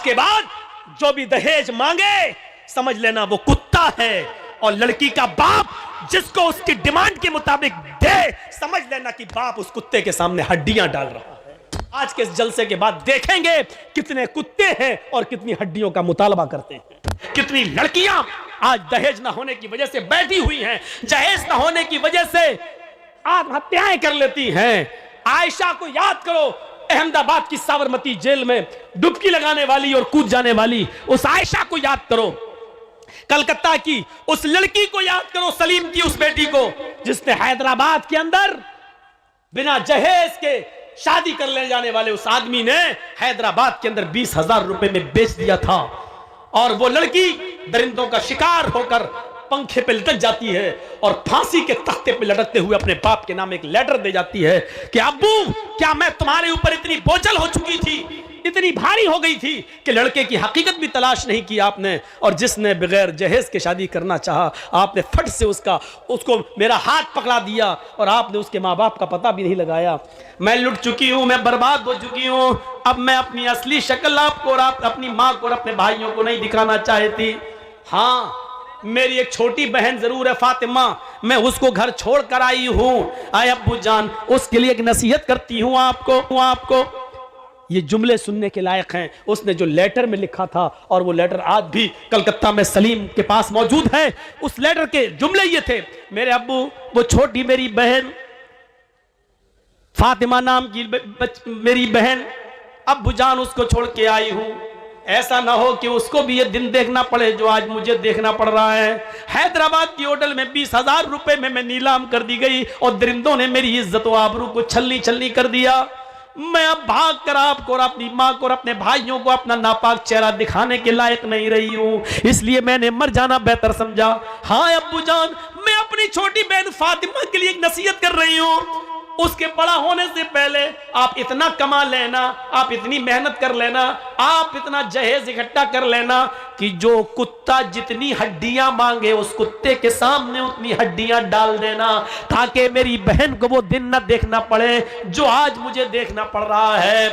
के बाद जो भी दहेज मांगे समझ लेना वो कुत्ता है, और लड़की का बाप जिसको उसकी डिमांड के मुताबिक दे समझ लेना कि बाप उस कुत्ते के सामने हड्डियां डाल रहा है। आज के इस जलसे के बाद देखेंगे कितने कुत्ते हैं और कितनी हड्डियों का मुतालबा करते हैं। कितनी लड़कियां आज दहेज ना होने की वजह से बैठी हुई हैं, जहेज ना होने की वजह से आत्महत्याएं कर लेती हैं। आयशा को याद करो, अहमदाबाद की साबरमती जेल में डुबकी लगाने वाली और कूद जाने वाली उस आयशा को याद करो, कलकत्ता की उस लड़की को याद करो, सलीम की उस बेटी को जिसने हैदराबाद के अंदर बिना जहेज के शादी कर ले जाने वाले उस आदमी ने हैदराबाद के अंदर 20,000 रुपए में बेच दिया था। और वो लड़की दरिंदों का शिकार होकर पंखे पे लटक जाती है और फांसी के तख्ते पे लटकते हुए अपने बाप के नाम एक लेटर दे जाती है कि अब्बू क्या मैं तुम्हारे ऊपर इतनी बोझल हो चुकी थी, इतनी भारी हो गई थी कि लड़के की हकीकत भी तलाश नहीं की आपने, और जिसने बगैर जहेज के शादी करना चाहा आपने फट से उसको मेरा हाथ पकड़ा दिया और आपने उसके माँ बाप का पता भी नहीं लगाया। मैं लुट चुकी हूं, मैं बर्बाद हो चुकी हूं। अब मैं अपनी असली शक्ल आपको और आप अपनी माँ को और अपने भाइयों को नहीं दिखाना चाहती। हाँ, मेरी एक छोटी बहन जरूर है फातिमा, मैं उसको घर छोड़ कर आई हूं। आए अब्बू जान, उसके लिए एक नसीहत करती हूं आपको। ये जुमले सुनने के लायक हैं। उसने जो लेटर में लिखा था, और वो लेटर आज भी कलकत्ता में सलीम के पास मौजूद है। उस लेटर के जुमले ये थे, मेरे अब्बू, वो छोटी मेरी बहन फातिमा नाम की मेरी बहन, अब्बू जान उसको छोड़ के आई हूं। ऐसा ना हो कि उसको भी ये दिन देखना पड़े जो आज मुझे देखना पड़ रहा है। हैदराबाद की होटल में 20,000 रुपए में मैं नीलाम कर दी गई और दरिंदों ने मेरी इज्जत और आबरू को छलनी कर दिया। मैं अब भाग कर आपको और अपनी माँ को और अपने भाइयों को अपना नापाक चेहरा दिखाने के लायक नहीं रही हूं, इसलिए मैंने मर जाना बेहतर समझा। हाँ अब्बू जान, मैं अपनी छोटी बहन फातिमा के लिए एक नसीहत कर रही हूं, उसके बड़ा होने से पहले आप इतना कमा लेना, आप इतनी मेहनत कर लेना, आप इतना जहेज इकट्ठा कर लेना कि जो कुत्ता जितनी हड्डियां मांगे उस कुत्ते के सामने उतनी हड्डियां डाल देना, ताकि मेरी बहन को वो दिन न देखना पड़े जो आज मुझे देखना पड़ रहा है।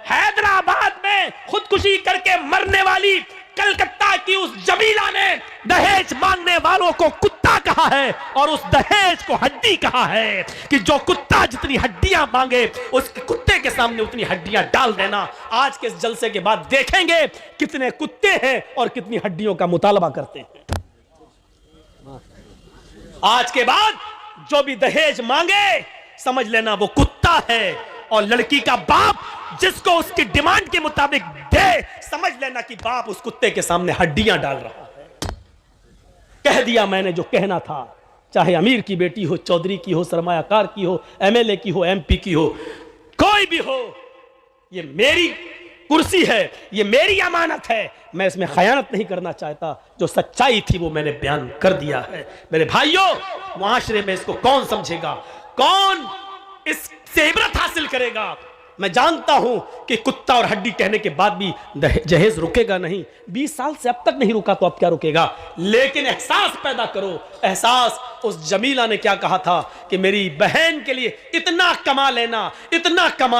हैदराबाद में खुदकुशी करके मरने वाली कलकत्ता की उस जमीला ने दहेज मांगने वालों को कुत्ता कहा है और उस दहेज को हड्डी कहा है कि जो कुत्ता जितनी हड्डियां मांगे उसके कुत्ते के सामने उतनी हड्डियां डाल देना। आज के इस जलसे के बाद देखेंगे कितने कुत्ते हैं और कितनी हड्डियों का मुतालबा करते हैं। आज के बाद जो भी दहेज मांगे समझ लेना वो कुत्ता है, और लड़की का बाप जिसको उसकी डिमांड के मुताबिक दे समझ लेना कि बाप उस कुत्ते के सामने हड्डियां डाल रहा है। कह दिया मैंने जो कहना था, चाहे अमीर की बेटी हो, चौधरी की हो, सरमायाकार की हो, एमएलए की हो, एमपी की हो, कोई भी हो, ये मेरी कुर्सी है, ये मेरी अमानत है, मैं इसमें खयानत नहीं करना चाहता। जो सच्चाई थी वो मैंने बयान कर दिया है। मेरे भाइयों, मुआशरे में इसको कौन समझेगा, कौन इससे इबरत हासिल करेगा? मैं जानता हूं कि कुत्ता और हड्डी कहने के बाद भी जहेज रुकेगा नहीं। 20 साल से अब तक नहीं रुका तो अब क्या रुकेगा? लेकिन एहसास पैदा करो, एहसास। उस जमीला ने क्या कहा था कि मेरी बहन के लिए इतना कमा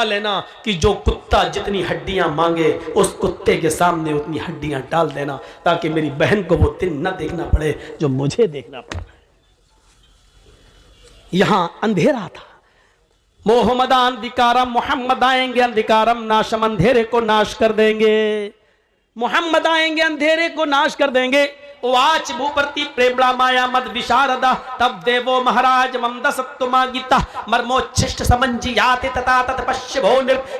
लेना कि जो कुत्ता जितनी हड्डियां मांगे उस कुत्ते के सामने उतनी हड्डियां डाल देना, ताकि मेरी बहन को वो दिन न देखना पड़े जो मुझे देखना पड़ा। यहां अंधेरा था, मोहम्मद अंधिकारम, मोहम्मद आएंगे अंधिकारम नाशम, अंधेरे को नाश कर देंगे। मोहम्मद आएंगे अंधेरे को नाश कर देंगे। वाच भूप्रति प्रेमड़ा माया मद विशारदा तब देवो महाराज ममद सत्तुमा गीता मर्मोच्छिष्ट समंजियाति तथा तत्पश्य भो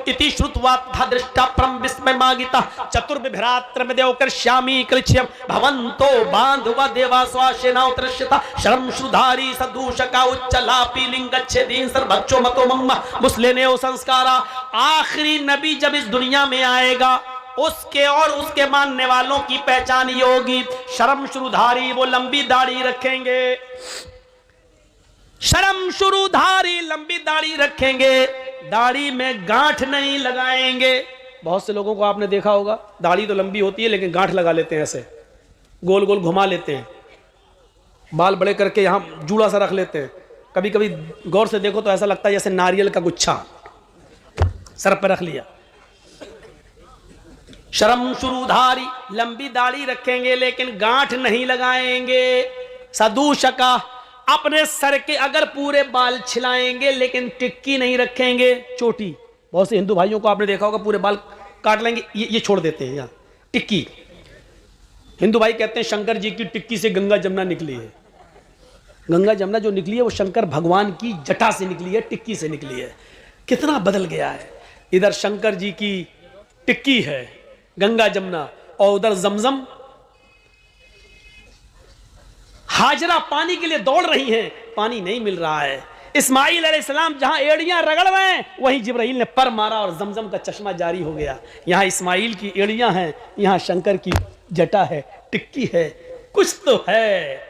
इति श्रुत्वा दृष्टा परम विस्मय मागिता चतुर्विभ्रात्र में देव कर्ष्यामि कृच्छ्यम भवन्तो बांधवा देवा स्वाशेना उत्रश्यता शरम श्रुधारी सदूषका उच्चलापी लिंगच्छेदीन सर्वच्छो मतो मम्मा मुस्लिनेओ संस्कारा। आखिरी नबी जब इस दुनिया में आएगा उसके और उसके मानने वालों की पहचान ये होगी, शर्म शुरूधारी, वो लंबी दाढ़ी रखेंगे। शर्म शुरूधारी, लंबी दाढ़ी रखेंगे, दाढ़ी में गांठ नहीं लगाएंगे। बहुत से लोगों को आपने देखा होगा, दाढ़ी तो लंबी होती है लेकिन गांठ लगा लेते हैं, ऐसे गोल गोल घुमा लेते हैं, बाल बड़े करके यहां जूड़ा सा रख लेते हैं। कभी कभी गौर से देखो तो ऐसा लगता है जैसे नारियल का गुच्छा सर पर रख लिया। शर्म शुरूधारी, लंबी दाढ़ी रखेंगे लेकिन गांठ नहीं लगाएंगे। सदूशका, अपने सर के अगर पूरे बाल छिलाएंगे लेकिन टिक्की नहीं रखेंगे, चोटी। बहुत से हिंदू भाइयों को आपने देखा होगा पूरे बाल काट लेंगे, ये छोड़ देते हैं यहाँ टिक्की। हिंदू भाई कहते हैं शंकर जी की टिक्की से गंगा जमुना निकली है। गंगा जमुना जो निकली है वो शंकर भगवान की जटा से निकली है, टिक्की से निकली है। कितना बदल गया है। इधर शंकर जी की टिक्की है गंगा जमुना, और उधर जमजम। हाजरा पानी के लिए दौड़ रही हैं, पानी नहीं मिल रहा है। इस्माइल अलैहिस्सलाम जहां एड़ियां रगड़ रहे हैं वहीं जिब्राइल ने पर मारा और जमजम का चश्मा जारी हो गया। यहां इस्माइल की एड़ियां हैं, यहां शंकर की जटा है, टिक्की है। कुछ तो है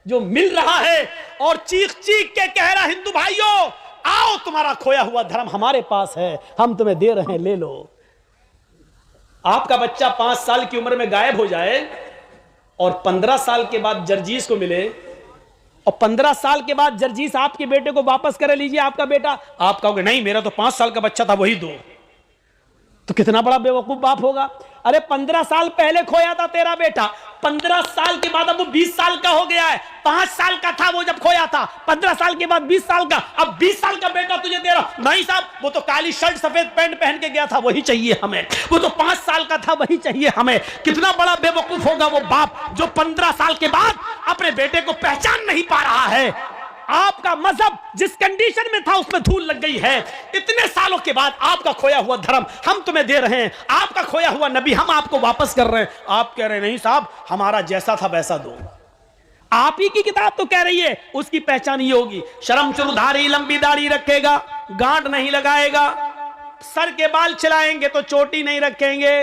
जो मिल रहा है। और चीख चीख के कह रहा, हिंदू भाइयों आओ, तुम्हारा खोया हुआ धर्म हमारे पास है, हम तुम्हें दे रहे हैं, ले लो। आपका बच्चा 5 साल की उम्र में गायब हो जाए और 15 साल के बाद जर्जीस को मिले, और 15 साल के बाद जर्जीस आपके बेटे को वापस कर लीजिए आपका बेटा, आप कहोगे नहीं मेरा तो 5 साल का बच्चा था वही दो, तो कितना बड़ा बेवकूफ बाप होगा। अरे 15 साल पहले खोया था तेरा बेटा, 15 साल के बाद अब वो 20 साल का हो गया है। 5 साल का था वो जब खोया था, 15 साल के बाद 20 साल का, अब 20 साल का बेटा तुझे दे रहा। नहीं साहब, वो तो काली शर्ट सफेद पैंट पहन के गया था वही चाहिए हमें, वो तो 5 साल का था वही चाहिए हमें। कितना बड़ा बेवकूफ होगा वो बाप जो 15 साल के बाद अपने बेटे को पहचान नहीं पा रहा है। आपका मजहब जिस कंडीशन में था उसमें धूल लग गई है। इतने सालों के बाद आपका खोया हुआ धर्म हम तुम्हें दे रहे हैं, आपका खोया हुआ नबी हम आपको वापस कर रहे हैं। आप कह रहे नहीं साहब हमारा जैसा था वैसा दो। आप ही की किताब तो कह रही है उसकी पहचान ये होगी, शर्म चुरधारी, लंबी दाढ़ी रखेगा, गांठ नहीं लगाएगा, सर के बाल छिलाएंगे तो चोटी नहीं रखेंगे,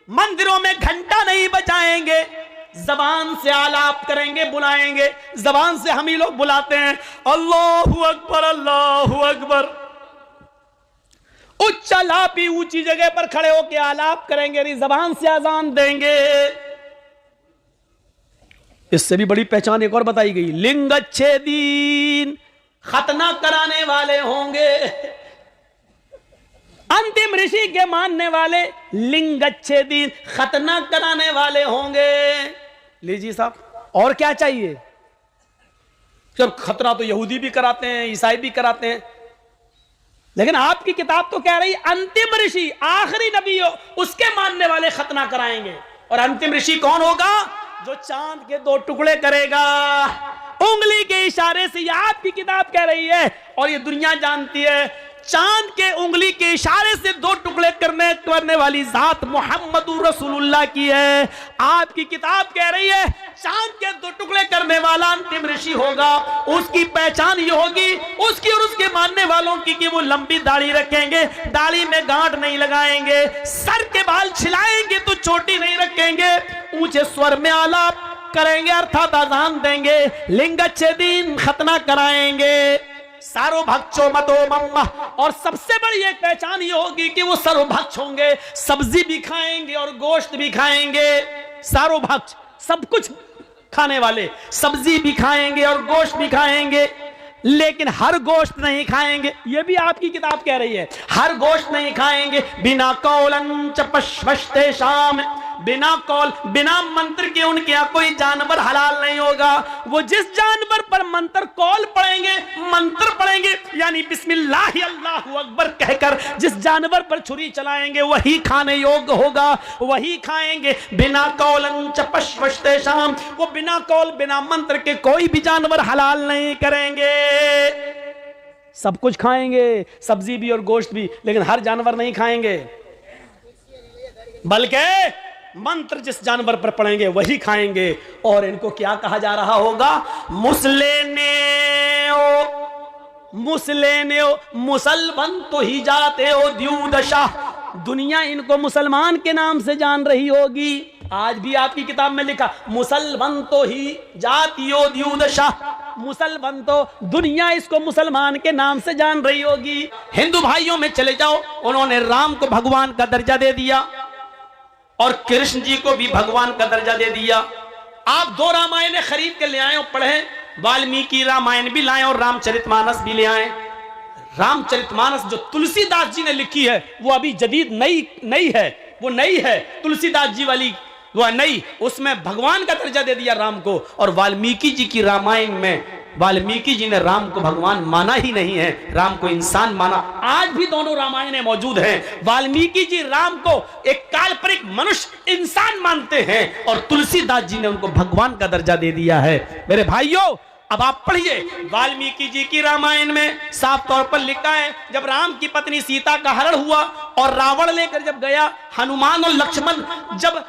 मंदिरों में घंटा नहीं बजाएंगे, जबान से आलाप करेंगे, बुलाएंगे। जबान से हम ही लोग बुलाते हैं अल्लाहु अकबर अल्लाहु अकबर। उच्च आलापी ऊंची जगह पर खड़े होकर आलाप करेंगे, जबान से अजान देंगे। इससे भी बड़ी पहचान एक और बताई गई, लिंगच्छेदीन, खतना कराने वाले होंगे। अंतिम ऋषि के मानने वाले लिंगच्छेदीन, खतना कराने वाले होंगे। लीजिए साहब, और क्या चाहिए? जब खतना तो यहूदी भी कराते हैं, ईसाई भी कराते हैं, लेकिन आपकी किताब तो कह रही अंतिम ऋषि, आखिरी नबी हो उसके मानने वाले खतना कराएंगे। और अंतिम ऋषि कौन होगा? जो चांद के 2 टुकड़े करेगा उंगली के इशारे से। ये आपकी किताब कह रही है और ये दुनिया जानती है, चांद के उंगली के इशारे से 2 टुकड़े करने वाली जात मोहम्मदुर रसूलुल्लाह की है। आपकी किताब कह रही है चांद के 2 टुकड़े करने वाला अंतिम ऋषि होगा। उसकी पहचान ये होगी उसकी और उसके मानने वालों की कि वो लंबी दाढ़ी रखेंगे, दाढ़ी में गांठ नहीं लगाएंगे, सर के बाल छिलाएंगे तो चोटी नहीं रखेंगे, ऊंचे स्वर में आलाप करेंगे अर्थात अजान देंगे, लिंगच्छेदीन, खतना कराएंगे, सर्वभक्षो मतो मम्मा। और सबसे बड़ी एक पहचान ये होगी कि वो सर्वभक्ष होंगे, सब्जी भी खाएंगे और गोश्त भी खाएंगे। सर्वभक्ष, सब कुछ खाने वाले, सब्जी भी खाएंगे और गोश्त भी खाएंगे, लेकिन हर गोश्त नहीं खाएंगे। ये भी आपकी किताब कह रही है, हर गोश्त नहीं खाएंगे। बिना कौलन च पश्वस्ते शाम, बिना कौल, बिना मंत्र के उनके यहाँ कोई जानवर हलाल नहीं होगा। वो जिस जानवर पर मंत्र कौल पढ़ेंगे, मंत्र पढ़ेंगे यानी बिस्मिल्लाह अल्लाहु अकबर कहकर जिस जानवर पर छुरी चलाएंगे वही खाने योग्य होगा, वही खाएंगे। बिना कौलन च पश्वस्ते शाम, वो बिना कौल बिना मंत्र के कोई भी जानवर हलाल नहीं करेंगे। सब कुछ खाएंगे, सब्जी भी और गोश्त भी, लेकिन हर जानवर नहीं खाएंगे, बल्कि मंत्र जिस जानवर पर पढ़ेंगे वही खाएंगे। और इनको क्या कहा जा रहा होगा? मुसलेनेओ, मुसलेनेओ, मुसलमान तो ही जाते हो द्यूदशा। दुनिया इनको मुसलमान के नाम से जान रही होगी। आज भी आपकी किताब में लिखा मुसलमान तो ही जातियो द्यूदशा, मुसलमान तो दुनिया इसको मुसलमान के नाम से जान रही होगी। हिंदू भाइयों में चले जाओ, उन्होंने राम को भगवान का दर्जा दे दिया और कृष्ण जी को भी भगवान का दर्जा दे दिया। आप 2 रामायण खरीद के ले आए और पढ़े, वाल्मीकि रामायण भी लाए और रामचरितमानस भी ले आए। रामचरितमानस जो तुलसीदास जी ने लिखी है वो अभी जदीद नई है, वो नई है तुलसीदास जी वाली, वो नई, उसमें भगवान का दर्जा दे दिया राम को। और वाल्मीकि जी की रामायण में वाल्मीकि जी ने राम को भगवान माना ही नहीं है, राम को इंसान माना। आज भी दोनों रामायणें मौजूद हैं। वाल्मीकि जी राम को एक काल्पनिक मनुष्य इंसान मानते हैं और तुलसीदास जी ने उनको भगवान का दर्जा दे दिया है। मेरे भाइयों, अब आप पढ़िए वाल्मीकि जी की रामायण में साफ तौर पर लिखा है, जब राम की पत्नी सीता का हरण हुआ और रावण लेकर जब गया, हनुमान और लक्ष्मण जब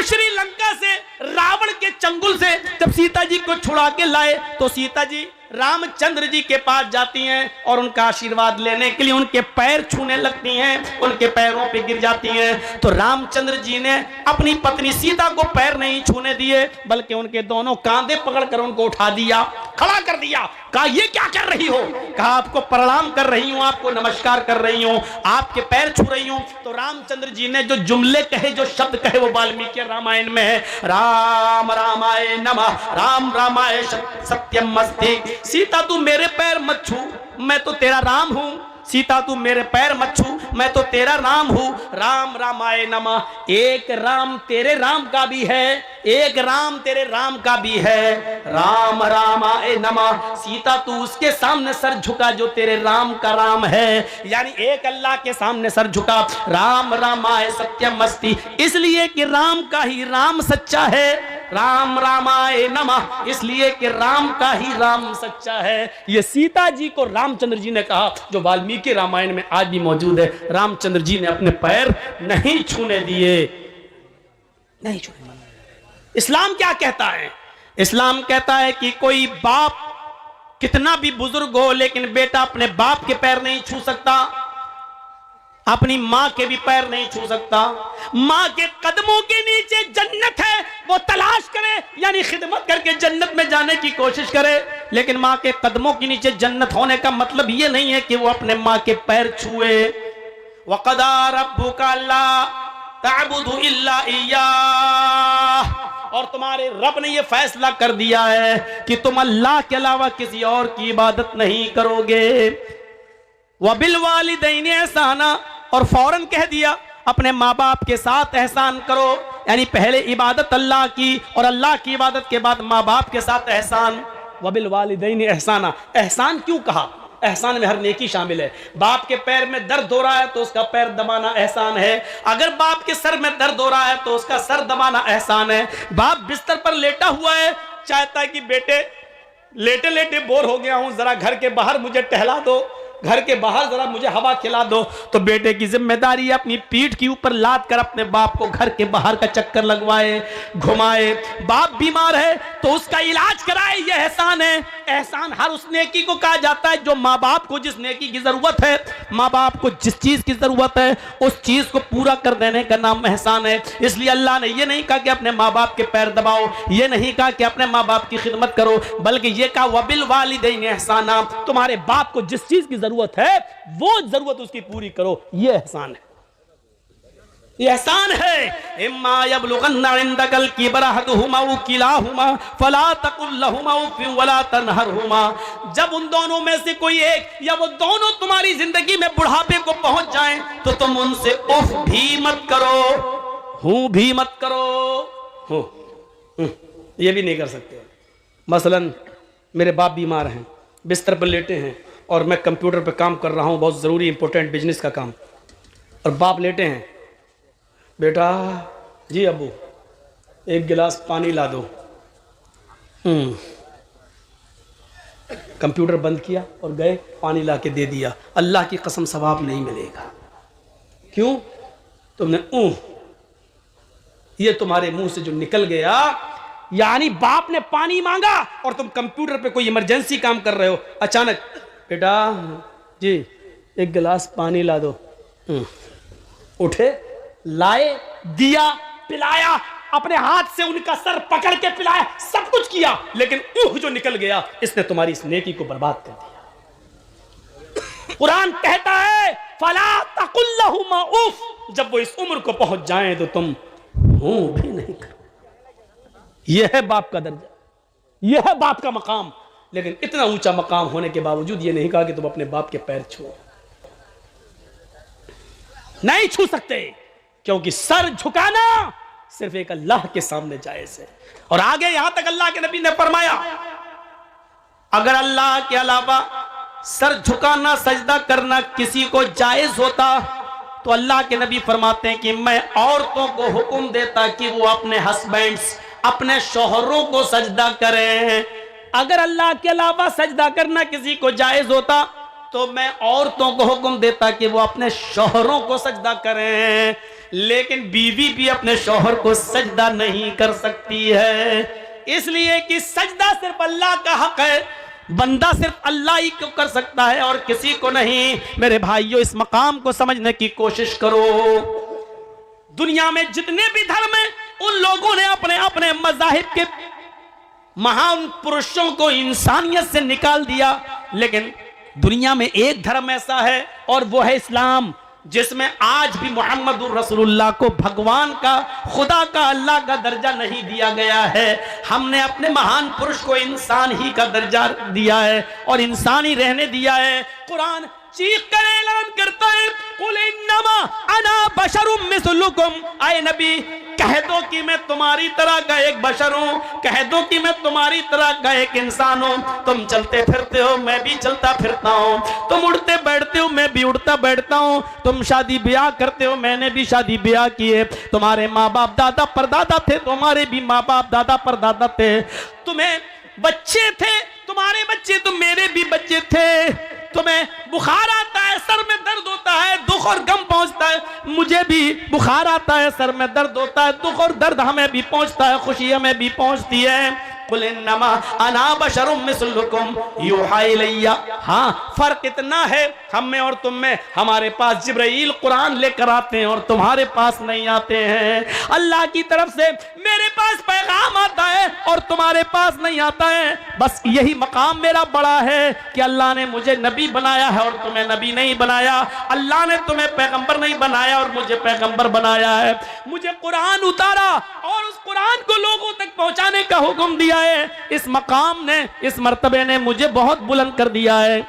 श्रीलंका से रावण के चंगुल से जब सीता जी को छुड़ा के लाए, तो सीता जी रामचंद्र जी के पास जाती हैं और उनका आशीर्वाद लेने के लिए उनके पैर छूने लगती हैं, उनके पैरों पे गिर जाती हैं। तो रामचंद्र जी ने अपनी पत्नी सीता को पैर नहीं छूने दिए, बल्कि उनके दोनों कांधे पकड़कर उनको उठा दिया, खड़ा कर दिया। कहा ये क्या कर रही हो? कहा आपको प्रणाम कर रही हूं, आपको नमस्कार कर रही हूं, आपके पैर छू रही हूं। तो रामचंद्र जी ने जो जुमले कहे, जो शब्द कहे, वो वाल्मीकि रामायण में है, राम रामाय नमः, राम रामाय सत्यम अस्ति। सीता तू मेरे पैर मत छू, मैं तो तेरा राम हूं। सीता तू मेरे पैर मत छू, मैं तो तेरा राम हूं। राम रामाय नमः, एक राम तेरे राम का भी है, एक राम तेरे राम का भी है। राम रामाय नमः, सीता तू उसके सामने सर झुका जो तेरे राम का राम है, यानी एक अल्लाह के सामने सर झुका। राम रामाय सत्यम अस्ति, इसलिए कि राम का ही राम सच्चा है। राम रामाय नमः, इसलिए कि राम का ही राम सच्चा है। ये सीता जी को रामचंद्र जी ने कहा, जो वाल्मीकि रामायण में आज भी मौजूद है। रामचंद्र जी ने अपने पैर नहीं छूने दिए, नहीं छूने। इस्लाम क्या कहता है? इस्लाम कहता है कि कोई बाप कितना भी बुजुर्ग हो, लेकिन बेटा अपने बाप के पैर नहीं छू सकता, अपनी मां के भी पैर नहीं छू सकता। मां के कदमों के नीचे जन्नत है, वो तलाश करे, यानी खिदमत करके जन्नत में जाने की कोशिश करे। लेकिन मां के कदमों के नीचे जन्नत होने का मतलब ये नहीं है कि वो अपने मां के पैर छुए। वक़दा रब्बुका अल्ला तअबुदु इल्ला इय्याह, और तुम्हारे रब ने ये फैसला कर दिया है कि तुम अल्लाह के अलावा किसी और की इबादत नहीं करोगे। वबिल वालिदैनि एहसाना, और फौरन कह दिया अपने माँ बाप के साथ एहसान करो, यानी पहले इबादत अल्लाह की और अल्लाह की इबादत के बाद माँ बाप के साथ एहसान। वबिल वालिदैनि एहसाना, एहसान क्यों कहा? एहसान में हर नेकी शामिल है। बाप के पैर में दर्द हो रहा है तो उसका पैर दबाना एहसान है। अगर बाप के सर में दर्द हो रहा है तो उसका सर दबाना एहसान है। बाप बिस्तर पर लेटा हुआ है, चाहता है कि बेटे लेटे लेटे बोर हो गया हूं, जरा घर के बाहर मुझे टहला दो, घर के बाहर जरा मुझे हवा खिला दो। तो बेटे की जिम्मेदारी अपनी पीठ के ऊपर लाद कर अपने बाप को घर के बाहर का चक्कर लगवाए, घुमाए। बाप बीमार है तो उसका इलाज कराए, यह एहसान है। एहसान हर उस नेकी को कहा जाता है जो माँ बाप को जिस नेकी की जरूरत है, माँ बाप को जिस चीज की जरूरत है, उस चीज को पूरा कर देने का नाम एहसान है। इसलिए अल्लाह ने यह नहीं कहा कि अपने माँ बाप के पैर दबाओ, यह नहीं कहा कि अपने माँ बाप की खिदमत करो, बल्कि यह कहा वबिल वालिदैनि एहसाना, तुम्हारे बाप को जिस चीज की जरूरत है वो जरूरत उसकी पूरी करो, ये एहसान है, ये एहसान है। इम्मा यबलुगन्ना इंदकल किबरा अहदुहुमा औ किलाहुमा फला तकुल लहुमा उफ़ वला तनहरहुमा, जब उन दोनों में से कोई एक या वो दोनों तुम्हारी जिंदगी में बुढ़ापे को पहुंच जाएं तो तुम उनसे उफ भी मत करो, हूं भी मत करो। ये भी नहीं कर सकते। मसलन मेरे बाप बीमार हैं, बिस्तर पर लेटे हैं और मैं कंप्यूटर पे काम कर रहा हूँ, बहुत ज़रूरी इंपॉर्टेंट बिजनेस का काम, और बाप लेटे हैं, बेटा जी अब्बू एक गिलास पानी ला दो। कंप्यूटर बंद किया और गए, पानी ला के दे दिया। अल्लाह की कसम सवाब नहीं मिलेगा। क्यों? तुमने ये तुम्हारे मुंह से जो निकल गया, यानी बाप ने पानी मांगा और तुम कंप्यूटर पे कोई इमरजेंसी काम कर रहे हो, अचानक बेटा जी एक गिलास पानी ला दो। उठे, लाए, दिया, पिलाया, अपने हाथ से उनका सर पकड़ के पिलाया, सब कुछ किया, लेकिन जो निकल गया इसने तुम्हारी इस नेकी को बर्बाद कर दिया। कुरान कहता है फला तकुल लहुमा उफ, जब वो इस उम्र को पहुंच जाएं तो तुम भी नहीं करो। यह है बाप का दर्जा, यह है बाप का मकाम। लेकिन इतना ऊंचा मकाम होने के बावजूद ये नहीं कहा कि तुम अपने बाप के पैर छुओ, नहीं छू सकते, क्योंकि सर झुकाना सिर्फ एक अल्लाह के सामने जायज है। और आगे यहां तक अल्लाह के नबी ने फरमाया, अगर अल्लाह के अलावा सर झुकाना सजदा करना किसी को जायज होता तो अल्लाह के नबी फरमाते हैं कि मैं औरतों को हुक्म देता कि वो अपने हस्बैंड्स, अपने शौहरों को सजदा करें। अगर अल्लाह के अलावा सजदा करना किसी को जायज होता तो मैं औरतों को हुक्म देता कि वो अपने शौहरों को सजदा करें, लेकिन बीवी भी अपने शौहर को सजदा नहीं कर सकती है, इसलिए कि सजदा सिर्फ अल्लाह का हक है, बंदा सिर्फ अल्लाह ही को कर सकता है और किसी को नहीं। मेरे भाइयों, इस मकाम को समझने की कोशिश करो। दुनिया में जितने भी धर्म हैं, उन लोगों ने अपने अपने मज़ाहिब के महान पुरुषों को इंसानियत से निकाल दिया, लेकिन दुनिया में एक धर्म ऐसा है और वो है इस्लाम, जिसमें आज भी मोहम्मदुर रसूलुल्लाह को भगवान का, खुदा का, अल्लाह का दर्जा नहीं दिया गया है। हमने अपने महान पुरुष को इंसान ही का दर्जा दिया है और इंसान ही रहने दिया है। कुरान चीख कर ऐलान करता है, कुल इन्नमा अना बशरुम मिस्लुकुम, आए नबी कह दो कि मैं तुम्हारी तरह का एक बशर हूं, कह दो कि मैं तुम्हारी तरह का एक इंसान हूं। तुम चलते फिरते हो, मैं भी चलता फिरता हूं, तुम उड़ते बैठते हो, मैं भी उड़ता बैठता हूं, तुम शादी ब्याह करते हो, मैंने भी शादी ब्याह किए, तुम्हारे माँ बाप दादा परदादा थे, तुम्हारे भी माँ बाप दादा परदादा थे, तुम्हें बच्चे थे, तुम्हारे बच्चे तो मेरे भी बच्चे थे, तुम्हें बुखार आता है, सर में दर्द होता है, दुख और गम पहुंचता है, मुझे भी बुखार आता है, सर में दर्द होता है, दुख और दर्द हमें भी पहुंचता है, खुशी हमें भी पहुंचती है। कुल इन्नमा अना बशरुम मिस्लुकुम यूहा इलैया। हाँ, फर्क इतना है हम में और तुम में, हमारे पास जिब्राइल कुरान लेकर आते हैं और तुम्हारे पास नहीं आते हैं। अल्लाह की तरफ से मेरे पास पैगाम आता है और तुम्हारे पास नहीं आता है। बस यही मकाम मेरा बड़ा है कि अल्लाह ने मुझे नबी बनाया है और तुम्हें नबी नहीं बनाया, अल्लाह ने तुम्हें पैगंबर नहीं बनाया और मुझे पैगंबर बनाया है। मुझे कुरान उतारा और उस कुरान को लोगों तक पहुंचाने का हुक्म दिया है। इस मकाम ने, इस मर्तबे ने मुझे बहुत बुलंद कर दिया है।